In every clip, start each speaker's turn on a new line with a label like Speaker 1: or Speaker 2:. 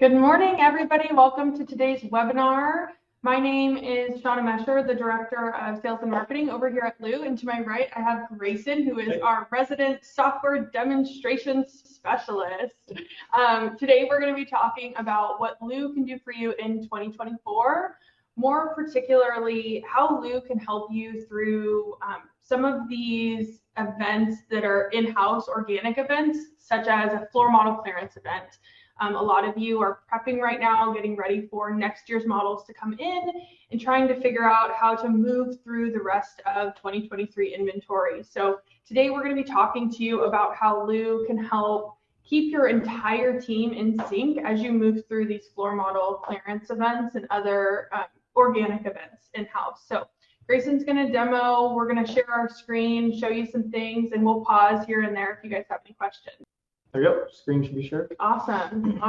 Speaker 1: Good morning, everybody. Welcome to today's webinar. My name is Shauna Mesher, the Director of Sales and Marketing over here at Lou. And to my right, I have Grayson, who is our resident software demonstrations specialist. Today, we're going to be talking about what Lou can do for you in 2024, more particularly how Lou can help you through some of these events that are in-house organic events, such as a floor model clearance event. A lot of you are prepping right now, getting ready for next year's models to come in and trying to figure out how to move through the rest of 2023 inventory. So today we're going to be talking to you about how Lou can help keep your entire team in sync as you move through these floor model clearance events and other organic events in-house. So Grayson's going to demo, we're going to share our screen, show you some things, and we'll pause here and there if you guys have any questions.
Speaker 2: There you go. Screen should be shared.
Speaker 1: Awesome.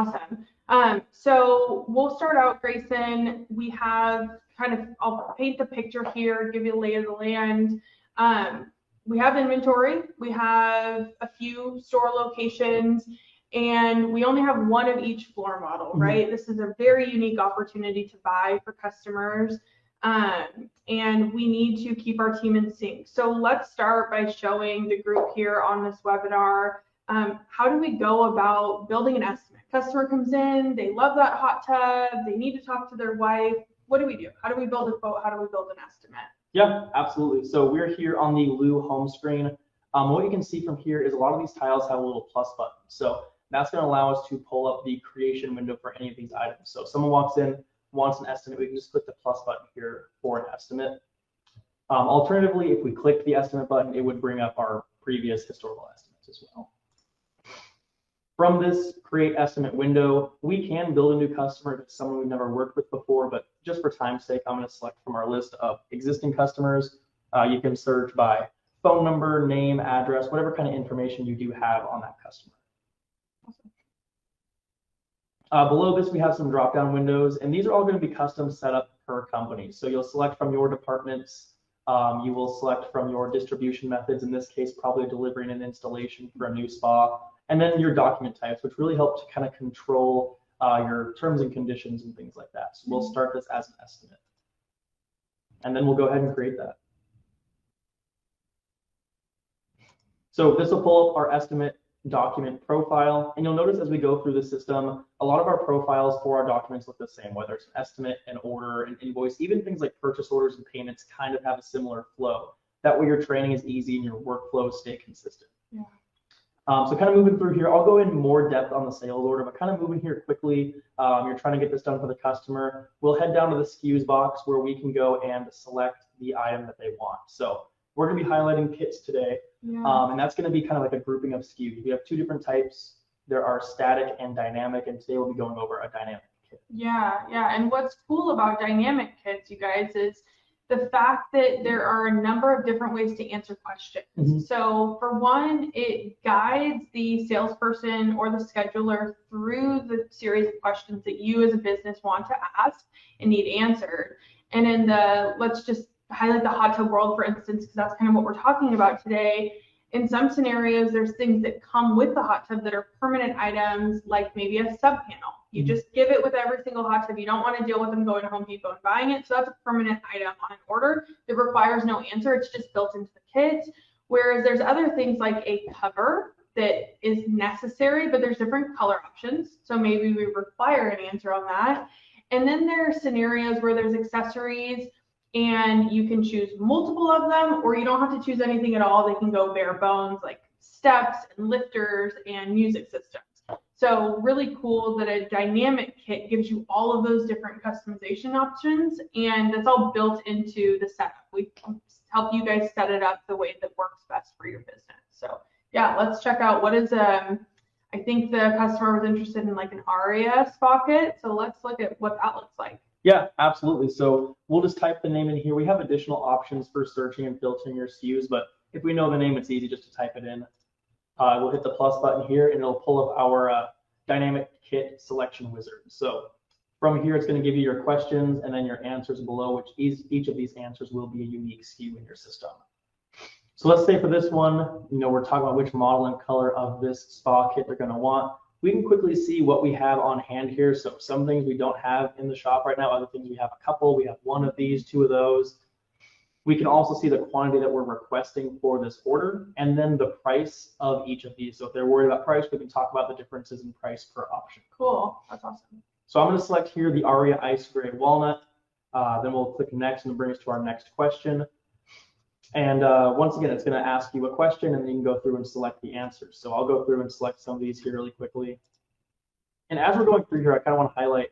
Speaker 1: So we'll start out, Grayson. We have I'll paint the picture here, give you a lay of the land. We have inventory. We have a few store locations, and we only have one of each floor model, right? This is a very unique opportunity to buy for customers. And we need to keep our team in sync. So let's start by showing the group here on this webinar. How do we go about building an estimate? Customer comes in, they love that hot tub, they need to talk to their wife. What do we do? How do we build a quote? How do we build an estimate?
Speaker 2: Yeah, absolutely. So we're here on the Lou home screen. What you can see from here is a lot of these tiles have a little plus button. So that's going to allow us to pull up the creation window for any of these items. So if someone walks in, wants an estimate, we can just click the plus button here for an estimate. Alternatively, if we click the estimate button, it would bring up our previous historical estimates as well. From this create estimate window, we can build a new customer if it's someone we've never worked with before, but just for time's sake, I'm going to select from our list of existing customers. You can search by phone number, name, address, whatever kind of information you do have on that customer. Below this, we have some drop-down windows, and these are all going to be custom set up per company. So you'll select from your departments. You will select from your distribution methods, in this case, probably delivering an installation for a new spa. And then your document types, which really help to kind of control your terms and conditions and things like that. So we'll start this as an estimate. And then we'll go ahead and create that. So this will pull up our estimate document profile. And you'll notice as we go through the system, a lot of our profiles for our documents look the same, whether it's an estimate, an order, an invoice, even things like purchase orders and payments kind of have a similar flow. That way your training is easy and your workflows stay consistent.
Speaker 1: Yeah.
Speaker 2: So kind of moving through here, I'll go in more depth on the sales order, but kind of moving here quickly. You're trying to get this done for the customer. We'll head down to the SKUs box where we can go and select the item that they want. So we're going to be highlighting kits today, and that's going to be kind of like a grouping of SKUs. We have two different types. There are static and dynamic, and today we'll be going over a dynamic kit.
Speaker 1: Yeah. And what's cool about dynamic kits, you guys, is the fact that there are a number of different ways to answer questions. So for one, it guides the salesperson or the scheduler through the series of questions that you as a business want to ask and need answered. And in let's just highlight the hot tub world, for instance, because that's kind of what we're talking about today. In some scenarios, there's things that come with the hot tub that are permanent items, like maybe a sub panel. You just give it with every single hot tub. You don't want to deal with them going to Home Depot and buying it. So that's a permanent item on an order that requires no answer. It's just built into the kit. Whereas there's other things like a cover that is necessary, but there's different color options. So maybe we require an answer on that. And then there are scenarios where there's accessories and you can choose multiple of them, or you don't have to choose anything at all. They can go bare bones, like steps and lifters and music systems. So really cool that a dynamic kit gives you all of those different customization options, and that's all built into the setup. We help you guys set it up the way that works best for your business. So yeah, let's check out what is I think the customer was interested in like an ARIA spa kit. So let's look at what that looks like.
Speaker 2: Yeah, absolutely. So we'll just type the name in here. We have additional options for searching and filtering your SKUs, but if we know the name, it's easy just to type it in. We'll hit the plus button here, and it'll pull up our dynamic kit selection wizard. So from here, it's going to give you your questions and then your answers below, which each of these answers will be a unique SKU in your system. So let's say for this one, we're talking about which model and color of this spa kit they're going to want. we can quickly see what we have on hand here. So some things we don't have in the shop right now, other things we have a couple, we have one of these, two of those. We can also see the quantity that we're requesting for this order, and then the price of each of these. So if they're worried about price, we can talk about the differences in price per option.
Speaker 1: Cool, that's awesome.
Speaker 2: So I'm going to select here the Aria Ice Gray Walnut. Then we'll click next and bring us to our next question. And once again, it's going to ask you a question, and then you can go through and select the answers. So I'll go through and select some of these here really quickly. And as we're going through here, I kind of want to highlight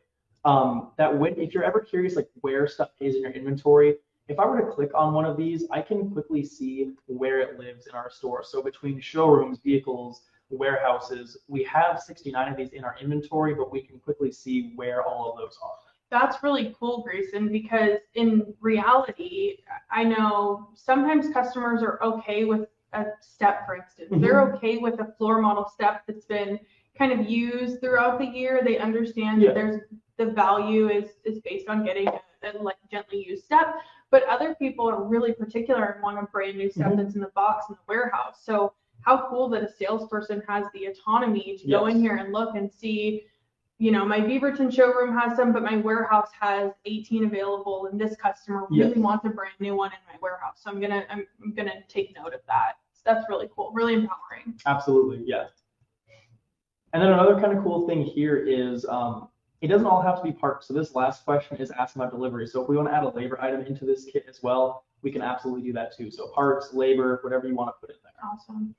Speaker 2: that if you're ever curious like where stuff is in your inventory, if I were to click on one of these, I can quickly see where it lives in our store. So between showrooms, vehicles, warehouses, we have 69 of these in our inventory, but we can quickly see where all of those are.
Speaker 1: That's really cool, Grayson, because in reality, I know sometimes customers are okay with a step, for instance. They're okay with a floor model step that's been kind of used throughout the year. They understand that there's the value is based on getting a like gently used step, but other people are really particular and want a brand new step that's in the box in the warehouse. So how cool that a salesperson has the autonomy to go in here and look and see, you know, my Beaverton showroom has some, but my warehouse has 18 available, and this customer really wants a brand new one in my warehouse. So I'm gonna take note of that. So that's really cool, really empowering.
Speaker 2: Absolutely, yes. And then another kind of cool thing here is it doesn't all have to be parts. So this last question is asking about delivery. So if we want to add a labor item into this kit as well, we can absolutely do that too. So parts, labor, whatever you want to put in there.
Speaker 1: Awesome.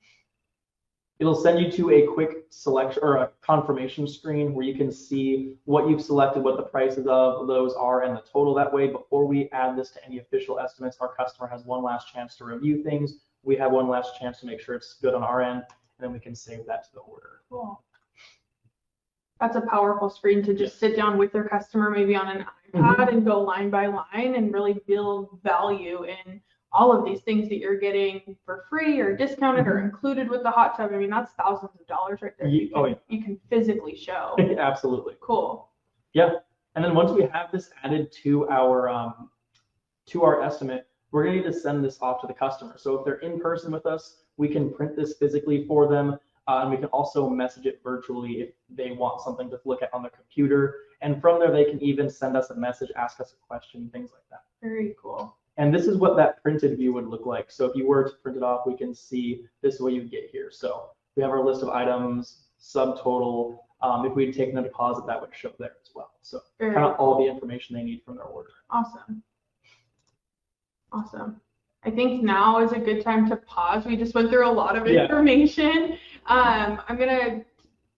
Speaker 2: It'll send you to a quick selection or a confirmation screen where you can see what you've selected, what the prices of those are, and the total. That way, before we add this to any official estimates, our customer has one last chance to review things. We have one last chance to make sure it's good on our end, and then we can save that to the order.
Speaker 1: Cool. That's a powerful screen to just sit down with their customer, maybe on an iPad, and go line by line and really build value in all of these things that you're getting for free or discounted or included with the hot tub. I mean, that's thousands of dollars right there. You can physically show.
Speaker 2: Absolutely.
Speaker 1: Cool.
Speaker 2: Yeah. And then once we have this added to our estimate, we're going to need to send this off to the customer. So if they're in person with us, we can print this physically for them. And we can also message it virtually if they want something to look at on their computer. And from there, they can even send us a message, ask us a question, things like that.
Speaker 1: Very cool.
Speaker 2: And this is what that printed view would look like. So if you were to print it off, we can see this is what you get here. So we have our list of items, subtotal. If we'd taken a deposit, that would show there as well. So kind of all the information they need from their order.
Speaker 1: Awesome. Awesome. I think now is a good time to pause. We just went through a lot of information. I'm going to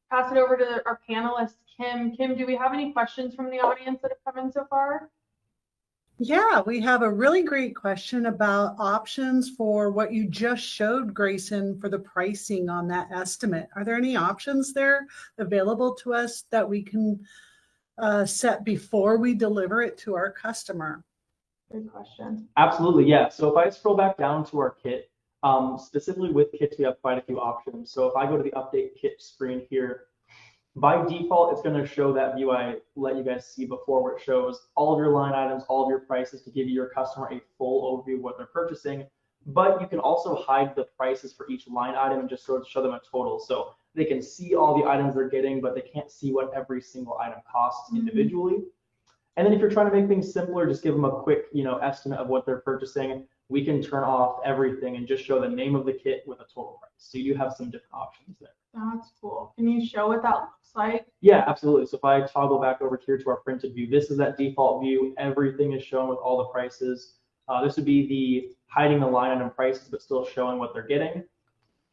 Speaker 1: pass it over to our panelist, Kim. Kim, do we have any questions from the audience that have come in so far?
Speaker 3: Yeah, we have a really great question about options for what you just showed, Grayson, for the pricing on that estimate. Are there any options there available to us that we can set before we deliver it to our customer?
Speaker 1: Good question.
Speaker 2: Absolutely, yeah. So if I scroll back down to our kit, specifically with kits, we have quite a few options. So if I go to the update kit screen here, by default, it's going to show that view I let you guys see before, where it shows all of your line items, all of your prices to give your customer a full overview of what they're purchasing. But you can also hide the prices for each line item and just sort of show them a total. So they can see all the items they're getting, but they can't see what every single item costs individually. And then if you're trying to make things simpler, just give them a quick, estimate of what they're purchasing. We can turn off everything and just show the name of the kit with a total price. So you do have some different options there.
Speaker 1: That's cool. Can you show what that looks like?
Speaker 2: Yeah, absolutely. So if I toggle back over here to our printed view, this is that default view. Everything is shown with all the prices. This would be the hiding the line item prices, but still showing what they're getting.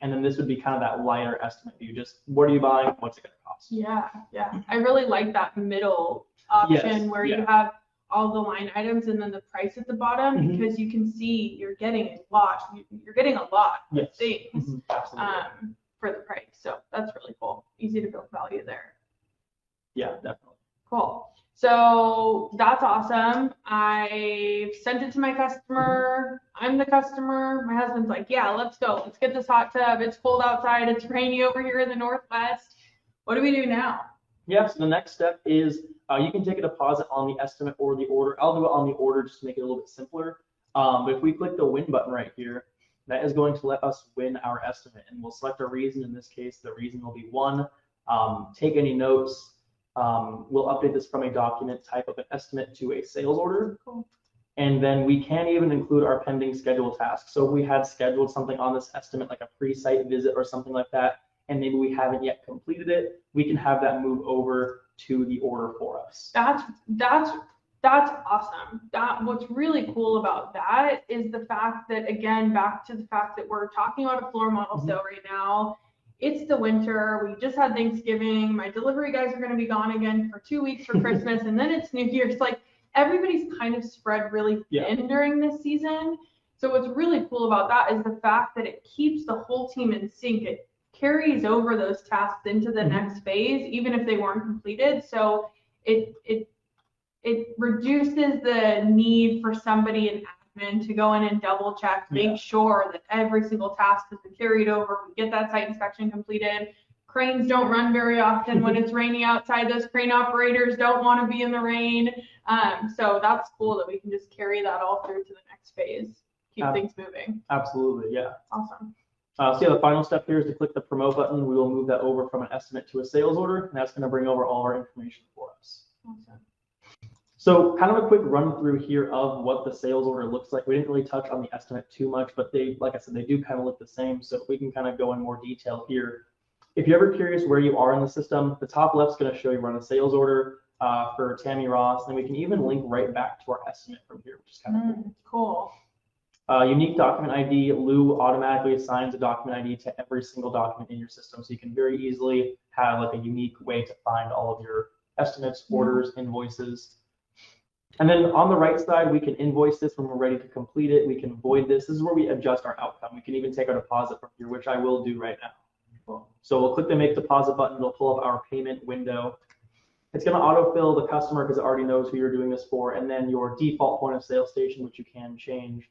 Speaker 2: And then this would be kind of that lighter estimate view. Just what are you buying? What's it going to cost?
Speaker 1: Yeah. I really like that middle option where you have all the line items and then the price at the bottom, because you can see you're getting a lot. You're getting a lot of things for the price. So that's really cool. Easy to build value there.
Speaker 2: Yeah, definitely.
Speaker 1: Cool. So that's awesome. I sent it to my customer. I'm the customer. My husband's like, yeah, let's go. Let's get this hot tub. It's cold outside. It's rainy over here in the Northwest. What do we do now?
Speaker 2: Yeah, so the next step is you can take a deposit on the estimate or the order. I'll do it on the order just to make it a little bit simpler. But if we click the win button right here, that is going to let us win our estimate. And we'll select a reason. In this case, the reason will be 1. take any notes. We'll update this from a document type of an estimate to a sales order.
Speaker 1: Cool.
Speaker 2: And then we can even include our pending schedule tasks. So if we had scheduled something on this estimate, like a pre-site visit or something like that, and maybe we haven't yet completed it, we can have that move over to the order for us.
Speaker 1: That's awesome. What's really cool about that is the fact that, again, back to the fact that we're talking about a floor model sale right now. It's the winter. We just had Thanksgiving. My delivery guys are going to be gone again for 2 weeks for Christmas, and then it's New Year's. Like, everybody's kind of spread really thin during this season. So what's really cool about that is the fact that it keeps the whole team in sync. It carries over those tasks into the next phase, even if they weren't completed. So it reduces the need for somebody in admin to go in and double check, make sure that every single task has been carried over. We get that site inspection completed. Cranes don't run very often when it's rainy outside. Those crane operators don't want to be in the rain. So that's cool that we can just carry that all through to the next phase, keep things moving.
Speaker 2: Absolutely, yeah.
Speaker 1: Awesome.
Speaker 2: So yeah, the final step here is to click the promote button. We will move that over from an estimate to a sales order, and that's going to bring over all our information for us.
Speaker 1: Awesome.
Speaker 2: So kind of a quick run through here of what the sales order looks like. We didn't really touch on the estimate too much, but they, like I said, they do kind of look the same. So if we can kind of go in more detail here. If you're ever curious where you are in the system, the top left is going to show you run a sales order for Tammy Ross, and we can even link right back to our estimate from here, which is kind of
Speaker 1: cool.
Speaker 2: Unique document ID, Lou automatically assigns a document ID to every single document in your system. So you can very easily have like a unique way to find all of your estimates, orders, invoices. And then on the right side, we can invoice this when we're ready to complete it. We can void this. This is where we adjust our outcome. We can even take our deposit from here, which I will do right now. Cool. So we'll click the make deposit button. It'll pull up our payment window. It's going to autofill the customer because it already knows who you're doing this for, and then your default point of sale station, which you can change.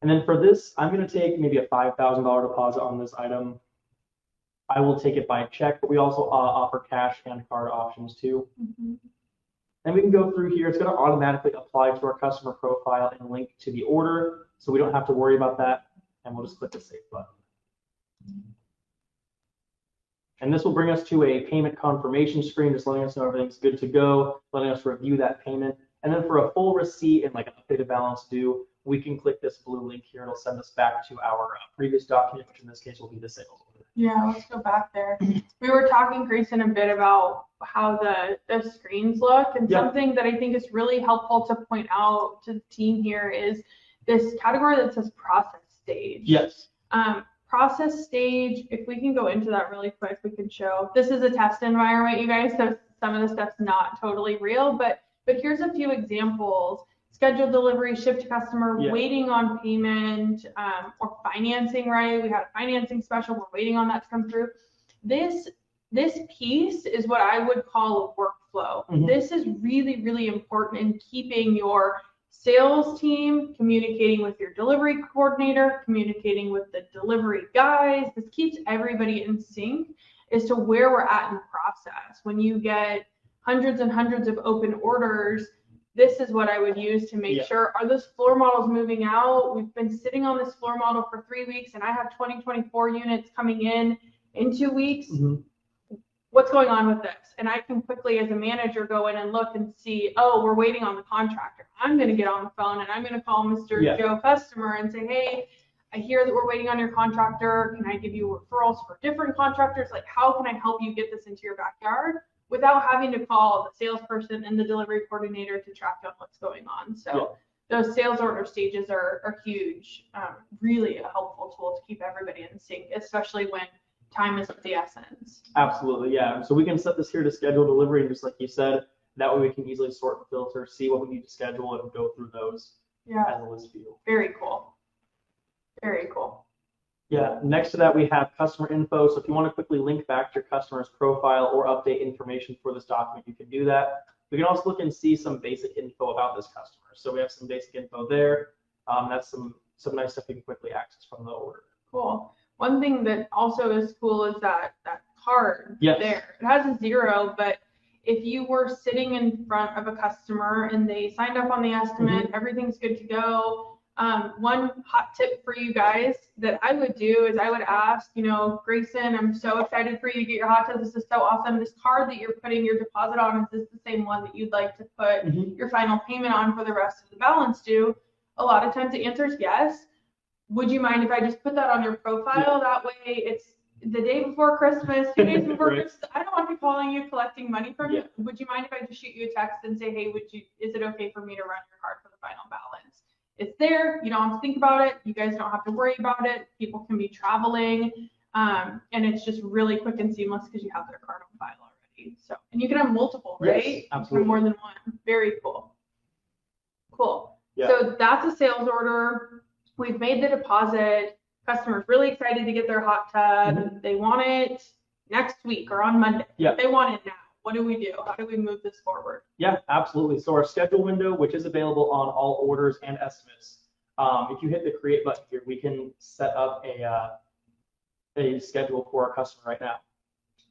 Speaker 2: And then for this, I'm going to take maybe a $5,000 deposit on this item. I will take it by check, but we also offer cash and card options too. Then we can go through here. It's going to automatically apply to our customer profile and link to the order, so we don't have to worry about that. And we'll just click the save button. And this will bring us to a payment confirmation screen, just letting us know everything's good to go, letting us review that payment. And then for a full receipt and like an updated balance due, we can click this blue link here. It'll send us back to our previous document, which in this case will be the sales order.
Speaker 1: Yeah, let's go back there. We were talking, Grayson, a bit about how the screens look, and something that I think is really helpful to point out to the team here is this category that says process stage.
Speaker 2: Yes.
Speaker 1: Process stage, if we can go into that really quick, we can show, this is a test environment, you guys, so some of the stuff's not totally real, but here's a few examples. Scheduled delivery, shipped to customer, waiting on payment, or financing, right? We had a financing special, we're waiting on that to come through. This piece is what I would call a workflow. This is really, really important in keeping your sales team communicating with your delivery coordinator, communicating with the delivery guys. This keeps everybody in sync as to where we're at in the process. When you get hundreds and hundreds of open orders, this is what I would use to make sure, are those floor models moving out? We've been sitting on this floor model for 3 weeks and I have 2024 units coming in 2 weeks. What's going on with this? And I can quickly, as a manager, go in and look and see, oh, we're waiting on the contractor. I'm going to get on the phone and I'm going to call Mr. Joe customer and say, hey, I hear that we're waiting on your contractor. Can I give you referrals for different contractors? Like, how can I help you get this into your backyard without having to call the salesperson and the delivery coordinator to track down what's going on? So those sales order stages are huge, really a helpful tool to keep everybody in sync, especially when time is of the essence.
Speaker 2: Absolutely, yeah. So we can set this here to schedule delivery, and just like you said, that way we can easily sort and filter, see what we need to schedule, and go through those as a list view.
Speaker 1: Very cool. Very cool.
Speaker 2: Yeah, next to that we have customer info. So if you want to quickly link back to your customer's profile or update information for this document, you can do that. We can also look and see some basic info about this customer. So we have some basic info there. That's some nice stuff you can quickly access from the order.
Speaker 1: Cool. One thing that also is cool is that card there. It has a 0, but if you were sitting in front of a customer and they signed up on the estimate, everything's good to go, One hot tip for you guys that I would do is I would ask, Grayson, I'm so excited for you to get your hot tub. This is so awesome. This card that you're putting your deposit on, is this the same one that you'd like to put your final payment on for the rest of the balance due? A lot of times the answer is yes. Would you mind if I just put that on your profile? That way it's the day before Christmas, 2 days before Christmas. I don't want to be calling you collecting money from you. Would you mind if I just shoot you a text and say, hey, is it okay for me to run your card for the final balance? It's there. You don't have to think about it. You guys don't have to worry about it. People can be traveling. And it's just really quick and seamless because you have their card on file already. So, and you can have multiple, right?
Speaker 2: Yes, absolutely.
Speaker 1: More than one. Very cool. Cool.
Speaker 2: Yeah.
Speaker 1: So that's a sales order. We've made the deposit. Customer's really excited to get their hot tub. They want it next week or on Monday.
Speaker 2: Yeah.
Speaker 1: They want it now. What do we do? How do we move this forward?
Speaker 2: Yeah, absolutely. So our schedule window, which is available on all orders and estimates, if you hit the create button here, we can set up a schedule for our customer right now.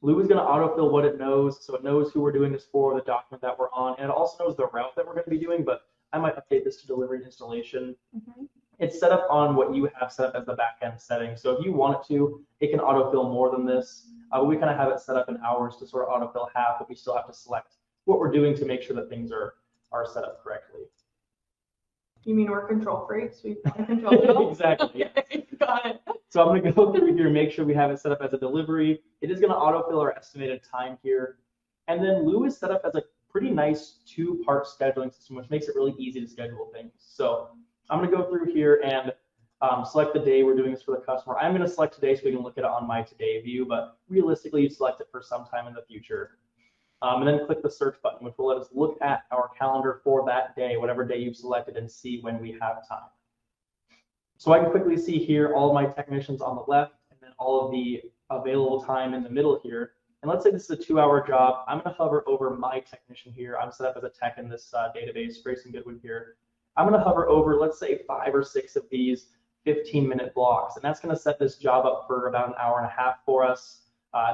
Speaker 2: Lou is going to autofill what it knows, so it knows who we're doing this for, the document that we're on, and it also knows the route that we're going to be doing, but I might update this to delivery and installation. It's set up on what you have set up as the back-end setting. So if you want it to, it can autofill more than this. We kind of have it set up in hours to sort of autofill half, but we still have to select what we're doing to make sure that things are set up correctly.
Speaker 1: You mean we're control freaks? We control it all?
Speaker 2: Exactly.
Speaker 1: Okay, got it.
Speaker 2: So I'm going to go through here and make sure we have it set up as a delivery. It is going to autofill our estimated time here. And then Lou is set up as a pretty nice 2-part scheduling system, which makes it really easy to schedule things. So I'm going to go through here and select the day we're doing this for the customer. I'm going to select today so we can look at it on my today view, but realistically, you select it for some time in the future. And then click the search button, which will let us look at our calendar for that day, whatever day you've selected, and see when we have time. So I can quickly see here all of my technicians on the left, and then all of the available time in the middle here. And let's say this is a 2-hour job. I'm going to hover over my technician here. I'm set up as a tech in this database, Grayson Goodwin here. I'm going to hover over, let's say, 5 or 6 of these 15-minute blocks, and that's going to set this job up for about an hour and a half for us.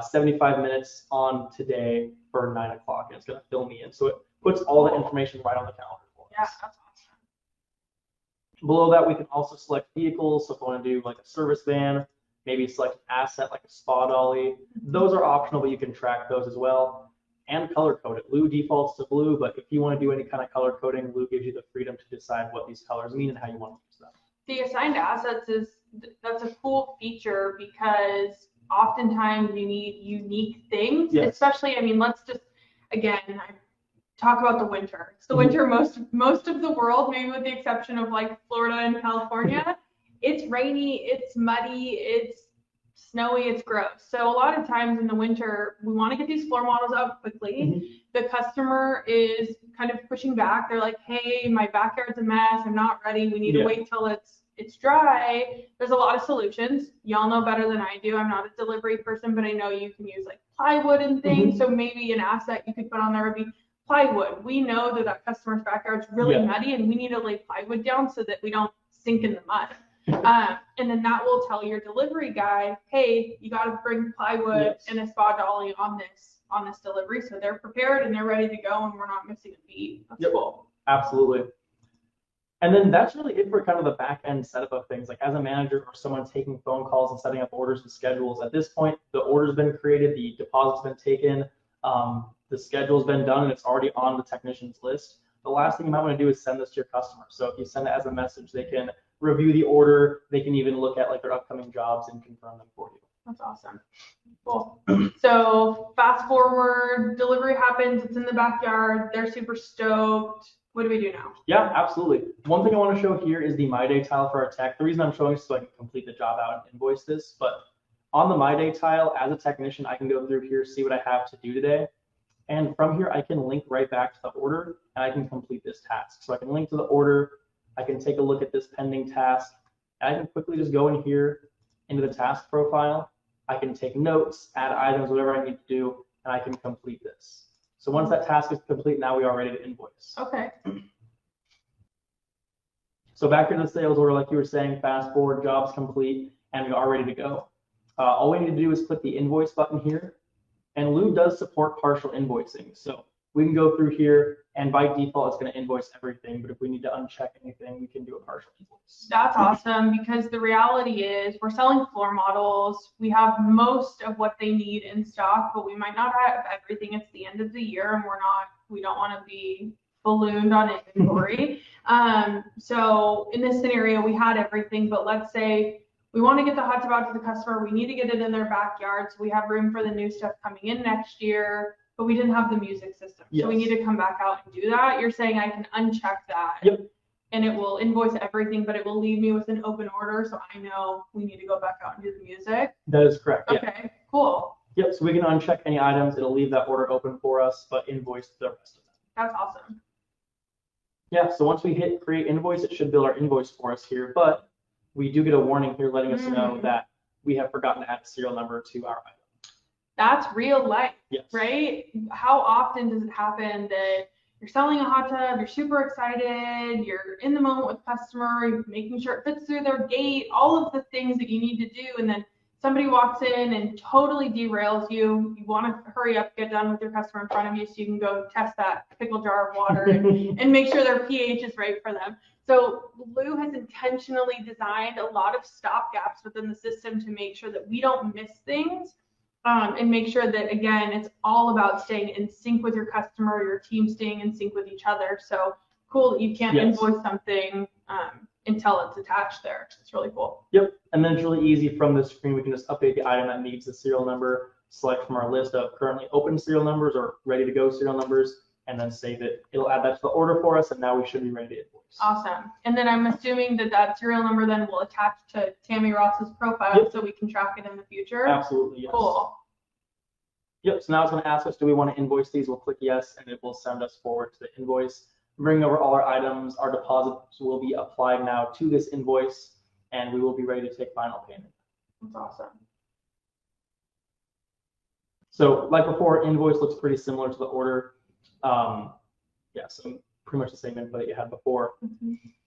Speaker 2: 75 minutes on today for 9 o'clock, and it's going to fill me in. So it puts all the information right on the calendar for us.
Speaker 1: Yeah, that's awesome.
Speaker 2: Below that, we can also select vehicles. So if I want to do like a service van, maybe select an asset like a spa dolly. Those are optional, but you can track those as well. And color code it. Blue defaults to blue, but if you want to do any kind of color coding, Blue gives you the freedom to decide what these colors mean and how you want to use them.
Speaker 1: The assigned assets that's a cool feature because oftentimes you need unique things, especially, let's just, again, I talk about the winter. It's the winter most of the world, maybe with the exception of like Florida and California. It's rainy, it's muddy, it's snowy, it's gross. So a lot of times in the winter, we want to get these floor models out quickly. The customer is kind of pushing back. They're like, hey, my backyard's a mess. I'm not ready. We need to wait till it's dry. There's a lot of solutions. Y'all know better than I do. I'm not a delivery person, but I know you can use like plywood and things. So maybe an asset you could put on there would be plywood. We know that customer's backyard's really muddy and we need to lay plywood down so that we don't sink in the mud. And then that will tell your delivery guy, hey, you got to bring plywood and a spa dolly on this delivery, so they're prepared and they're ready to go and we're not missing a beat. That's cool.
Speaker 2: Absolutely. And then that's really it for kind of the back end setup of things. Like as a manager or someone taking phone calls and setting up orders and schedules, at this point, the order's been created, the deposit's been taken, the schedule's been done, and it's already on the technician's list. The last thing you might want to do is send this to your customer. So if you send it as a message, they can review the order. They can even look at like their upcoming jobs and confirm them for you.
Speaker 1: That's awesome. Cool. So fast forward, delivery happens, it's in the backyard, they're super stoked. What do we do now?
Speaker 2: Yeah, absolutely. One thing I want to show here is the My Day tile for our tech. The reason I'm showing is so I can complete the job out and invoice this, but on the My Day tile, as a technician, I can go through here, see what I have to do today. And from here, I can link right back to the order and I can complete this task. So I can link to the order, I can take a look at this pending task, and I can quickly just go in here into the task profile. I can take notes, add items, whatever I need to do, and I can complete this. So once that task is complete, now we are ready to invoice.
Speaker 1: Okay.
Speaker 2: So back to the sales order, like you were saying, fast forward, job's complete, and we are ready to go. All we need to do is click the invoice button here, and Lou does support partial invoicing. So we can go through here, and by default, it's going to invoice everything. But if we need to uncheck anything, we can do a partial invoice.
Speaker 1: That's awesome, because the reality is we're selling floor models. We have most of what they need in stock, but we might not have everything. It's the end of the year, and we don't want to be ballooned on inventory. So in this scenario, we had everything, but let's say we want to get the hot tub out to the customer. We need to get it in their backyard, so we have room for the new stuff coming in next year, but we didn't have the music system.
Speaker 2: Yes.
Speaker 1: So we need to come back out and do that. You're saying I can uncheck that.
Speaker 2: Yep.
Speaker 1: And it will invoice everything, but it will leave me with an open order, so I know we need to go back out and do the music.
Speaker 2: That is correct.
Speaker 1: Okay,
Speaker 2: Yeah.
Speaker 1: cool.
Speaker 2: Yep, so we can uncheck any items. It'll leave that order open for us, but invoice the rest of them.
Speaker 1: That's awesome.
Speaker 2: Yeah, so once we hit create invoice, it should build our invoice for us here, but we do get a warning here letting us know that we have forgotten to add a serial number to our item.
Speaker 1: That's real life,
Speaker 2: Yes.
Speaker 1: right? How often does it happen that you're selling a hot tub, you're super excited, you're in the moment with the customer, you're making sure it fits through their gate, all of the things that you need to do, and then somebody walks in and totally derails you. You want to hurry up, get done with your customer in front of you so you can go test that pickle jar of water and make sure their pH is right for them. So Lou has intentionally designed a lot of stopgaps within the system to make sure that we don't miss things, and make sure that, again, it's all about staying in sync with your customer, your team staying in sync with each other. So cool that you can't invoice something until it's attached there. It's really cool.
Speaker 2: Yep, and then it's really easy from this screen. We can just update the item that needs the serial number, select from our list of currently open serial numbers or ready to go serial numbers, and then save it. It'll add that to the order for us, and now we should be ready to invoice.
Speaker 1: Awesome. And then I'm assuming that serial number then will attach to Tammy Ross's profile so we can track it in the future.
Speaker 2: Absolutely, yes.
Speaker 1: Cool.
Speaker 2: Yep, so now it's going to ask us, do we want to invoice these? We'll click yes, and it will send us forward to the invoice. Bring over all our items. Our deposits will be applied now to this invoice, and we will be ready to take final payment.
Speaker 1: That's awesome.
Speaker 2: So like before, invoice looks pretty similar to the order. Yeah, so pretty much the same info that you had before.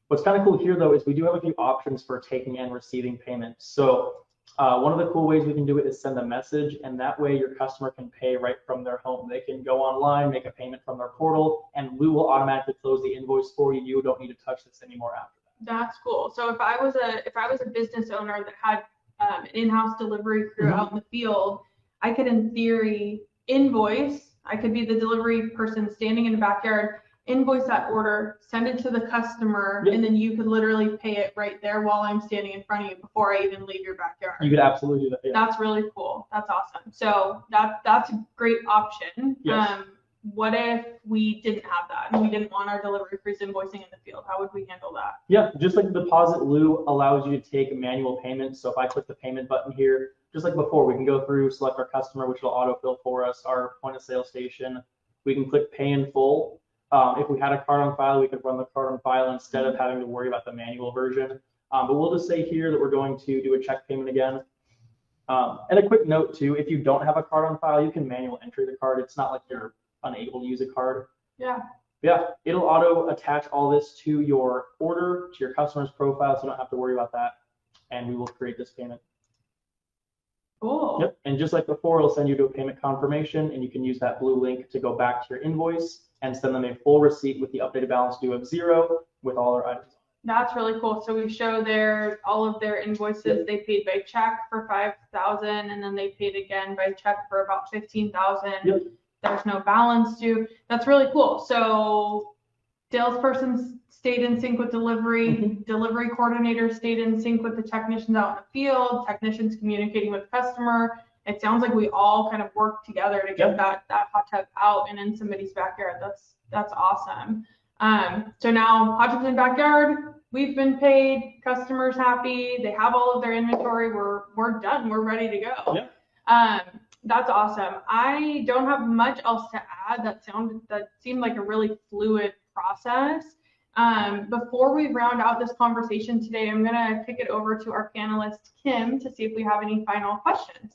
Speaker 2: What's kind of cool here, though, is we do have a few options for taking and receiving payments. So one of the cool ways we can do it is send a message, and that way your customer can pay right from their home. They can go online, make a payment from their portal, and Lou will automatically close the invoice for you. You don't need to touch this anymore after that.
Speaker 1: That's cool. So if I was a business owner that had an in-house delivery crew out in the field, I could, in theory, invoice. I could be the delivery person standing in the backyard, invoice that order, send it to the customer, and then you could literally pay it right there while I'm standing in front of you before I even leave your backyard.
Speaker 2: You could absolutely do that. Yeah.
Speaker 1: That's really cool. That's awesome. So that's a great option.
Speaker 2: Yes.
Speaker 1: What if we didn't have that and we didn't want our delivery crews invoicing in the field? How would we handle that?
Speaker 2: Yeah, just like the deposit, Lou allows you to take manual payments. So if I click the payment button here, just like before, we can go through, select our customer, which will autofill for us, our point of sale station. We can click pay in full. If we had a card on file, we could run the card on file instead of having to worry about the manual version. But we'll just say here that we're going to do a check payment again. And a quick note too, if you don't have a card on file, you can manual entry the card. It's not like you're unable to use a card.
Speaker 1: Yeah.
Speaker 2: Yeah, it'll auto attach all this to your order, to your customer's profile, so you don't have to worry about that. And we will create this payment.
Speaker 1: Cool.
Speaker 2: Yep, and just like before, it'll send you to a payment confirmation, and you can use that blue link to go back to your invoice and send them a full receipt with the updated balance due of 0 with all our items.
Speaker 1: That's really cool. So we show all of their invoices. They paid by check for $5,000, and then they paid again by check for about $15,000.
Speaker 2: Yep.
Speaker 1: There's no balance due. That's really cool. So salesperson stayed in sync with delivery. Delivery coordinator stayed in sync with the technicians out in the field. Technicians communicating with customer. It sounds like we all kind of work together to get that hot tub out and in somebody's backyard. That's awesome. So now hot tub's in backyard. We've been paid. Customers happy. They have all of their inventory. We're done. We're ready to go.
Speaker 2: Yeah.
Speaker 1: That's awesome. I don't have much else to add. That seemed like a really fluid process. Before we round out this conversation today, I'm going to kick it over to our panelist, Kim, to see if we have any final questions.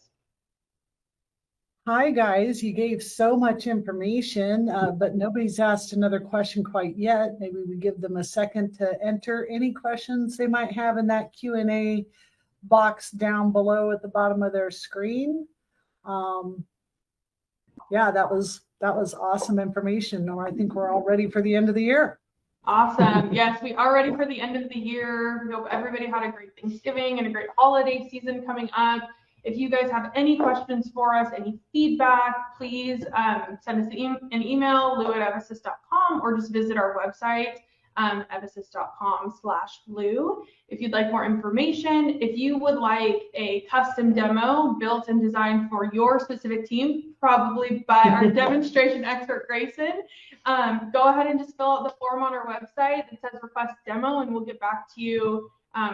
Speaker 3: Hi, guys. You gave so much information, but nobody's asked another question quite yet. Maybe we give them a second to enter any questions they might have in that Q&A box down below at the bottom of their screen. Yeah, that was That was awesome information. No, I think we're all ready for the end of the year.
Speaker 1: Awesome. Yes, we are ready for the end of the year. We hope everybody had a great Thanksgiving and a great holiday season coming up. If you guys have any questions for us, any feedback, please send us an email, lou@evosus.com, or just visit our website, evosus.com/lou. If you'd like more information, if you would like a custom demo built and designed for your specific team, probably by our demonstration expert, Grayson, go ahead and just fill out the form on our website that says request demo, and we'll get back to you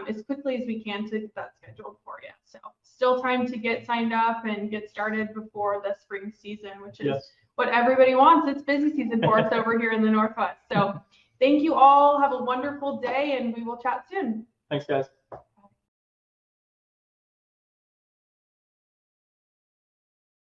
Speaker 1: as quickly as we can to get that scheduled for you. So still time to get signed up and get started before the spring season, which is what everybody wants. It's busy season for us over here in the Northwest. So thank you all. Have a wonderful day, and we will chat soon.
Speaker 2: Thanks, guys.